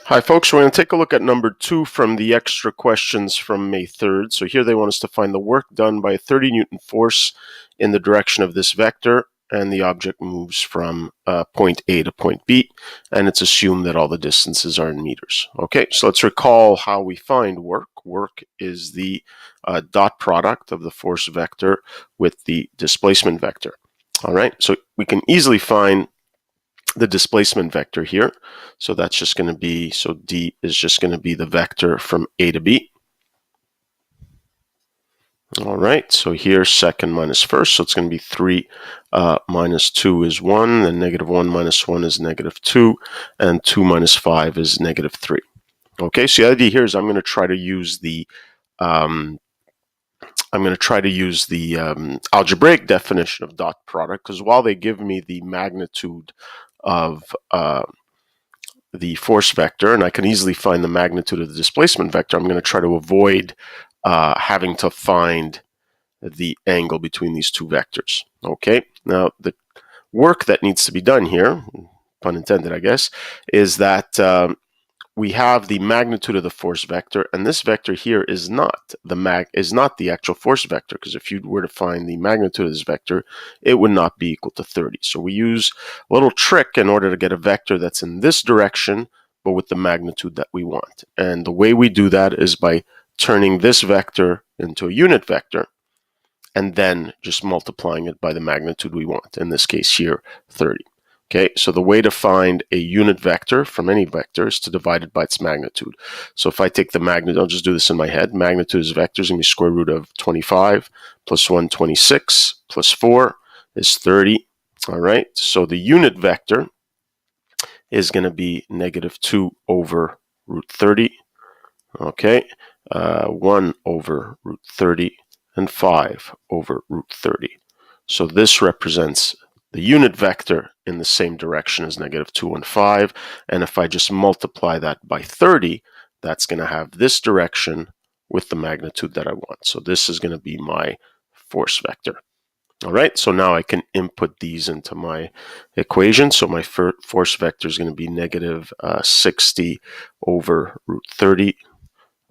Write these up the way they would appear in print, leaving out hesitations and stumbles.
Hi folks, we're going to take a look at number 2 from the extra questions from May 3rd. So here they want us to find the work done by a 30 Newton force in the direction of this vector, and the object moves from point A to point B, and it's assumed that all the distances are in meters. Okay, so let's recall how we find work. Work is the dot product of the force vector with the displacement vector. All right, so we can easily find the displacement vector here. So that's just going to be, so D is just going to be the vector from A to B. All right, so here second minus first, so it's going to be 3 minus 2 is 1, then -1 minus 1 is -2, and 2 minus 5 is -3. Okay, so the idea here is I'm going to try to use the algebraic definition of dot product, because while they give me the magnitude of the force vector, and I can easily find the magnitude of the displacement vector, I'm going to try to avoid having to find the angle between these two vectors. Okay, now the work that needs to be done here, pun intended I guess, is that we have the magnitude of the force vector, and this vector here is not the actual force vector, because if you were to find the magnitude of this vector, it would not be equal to 30. So we use a little trick in order to get a vector that's in this direction, but with the magnitude that we want. And the way we do that is by turning this vector into a unit vector, and then just multiplying it by the magnitude we want. In this case here, 30. Okay, so the way to find a unit vector from any vector is to divide it by its magnitude. So if I take the magnitude, I'll just do this in my head. Magnitude is vector is going to be square root of 25 plus 1, 26 plus 4 is 30. All right, so the unit vector is going to be -2 over root 30. Okay, 1 over root 30 and 5 over root 30. So this represents the unit vector in the same direction as -2 and 5, and if I just multiply that by 30, that's going to have this direction with the magnitude that I want. So this is going to be my force vector. All right, so now I can input these into my equation. So my force vector is going to be -60 over root 30,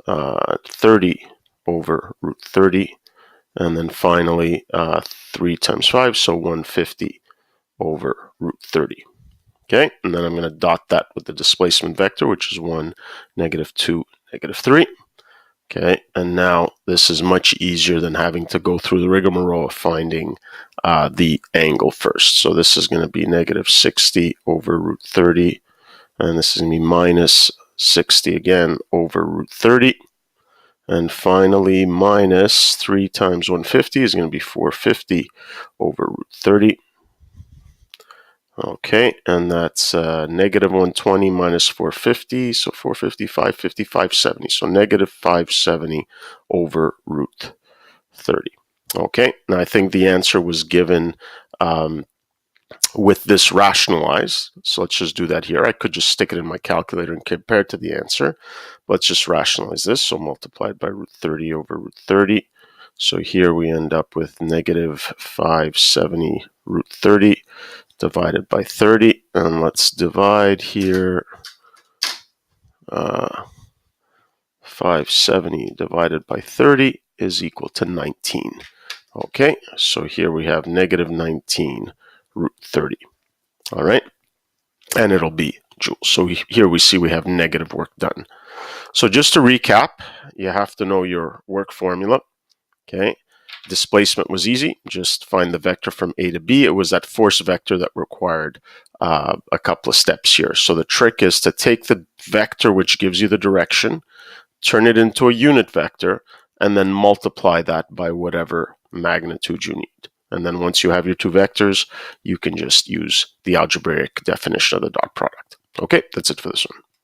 30 over root 30, and then finally 3 times 5, so 150 over root 30. Okay, and then I'm going to dot that with the displacement vector, which is 1, -2, -3. Okay, and now this is much easier than having to go through the rigmarole of finding the angle first. So this is going to be -60 over root 30, and this is going to be -60 again over root 30. And finally, minus 3 times 150 is going to be 450 over root 30. Okay, and that's -120 minus 450, so 450, 550, 570. So -570 over root 30. Okay, now I think the answer was given with this rationalized. So let's just do that here. I could just stick it in my calculator and compare it to the answer. Let's just rationalize this. So multiplied by root 30 over root 30. So here we end up with -570 root 30 divided by 30. And let's divide here. 570 divided by 30 is equal to 19. Okay, so here we have -19 root 30. All right, and it'll be joules. So here we see we have negative work done. So just to recap, you have to know your work formula. Okay, displacement was easy. Just find the vector from A to B. It was that force vector that required a couple of steps here. So the trick is to take the vector which gives you the direction, turn it into a unit vector, and then multiply that by whatever magnitude you need. And then once you have your two vectors, you can just use the algebraic definition of the dot product. Okay, that's it for this one.